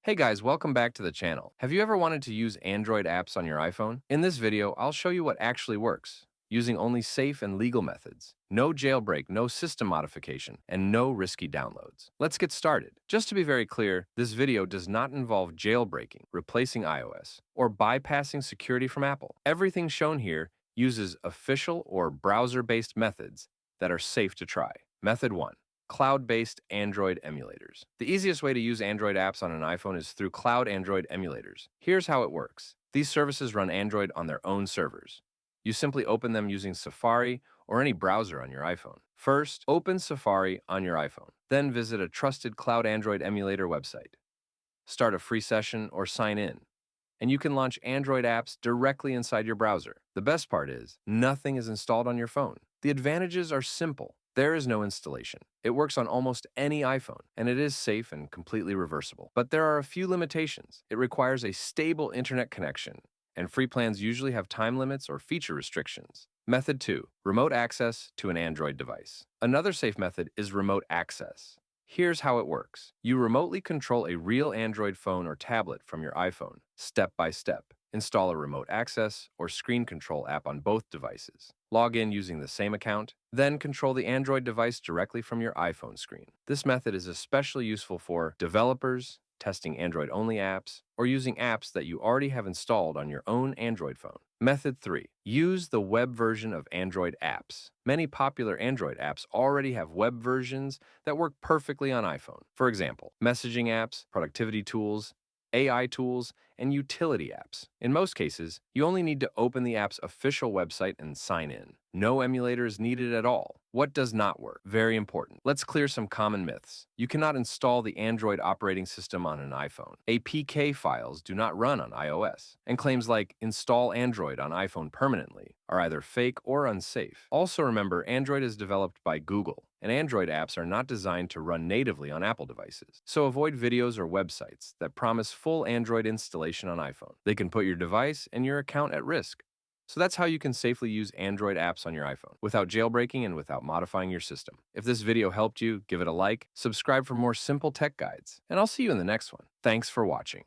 Hey guys, welcome back to the channel. Have you ever wanted to use Android apps on your iPhone? In this video, I'll show you what actually works, using only safe and legal methods. No jailbreak, no system modification, and no risky downloads. Let's get started. Just to be very clear, this video does not involve jailbreaking, replacing iOS, or bypassing security from Apple. Everything shown here uses official or browser-based methods that are safe to try. Method 1. Cloud-based Android emulators. The easiest way to use Android apps on an iPhone is through cloud Android emulators. Here's how it works. These services run Android on their own servers. You simply open them using Safari or any browser on your iPhone. First, open Safari on your iPhone. Then visit a trusted cloud Android emulator website. Start a free session or sign in, and you can launch Android apps directly inside your browser. The best part is, nothing is installed on your phone. The advantages are simple. There is no installation. It works on almost any iPhone, and it is safe and completely reversible. But there are a few limitations. It requires a stable internet connection, and free plans usually have time limits or feature restrictions. Method 2. Remote access to an Android device. Another safe method is remote access. Here's how it works. You remotely control a real Android phone or tablet from your iPhone, step by step. Install a remote access or screen control app on both devices. Log in using the same account, then control the Android device directly from your iPhone screen. This method is especially useful for developers, testing Android-only apps, or using apps that you already have installed on your own Android phone. Method 3. Use the web version of Android apps. Many popular Android apps already have web versions that work perfectly on iPhone. For example, messaging apps, productivity tools, AI tools, and utility apps. In most cases, you only need to open the app's official website and sign in. No emulator is needed at all. What does not work? Very important. Let's clear some common myths. You cannot install the Android operating system on an iPhone. APK files do not run on iOS. And claims like install Android on iPhone permanently are either fake or unsafe. Also remember, Android is developed by Google, and Android apps are not designed to run natively on Apple devices. So avoid videos or websites that promise full Android installation on iPhone. They can put your device and your account at risk. So that's how you can safely use Android apps on your iPhone without jailbreaking and without modifying your system. If this video helped you, give it a like, subscribe for more simple tech guides, and I'll see you in the next one. Thanks for watching.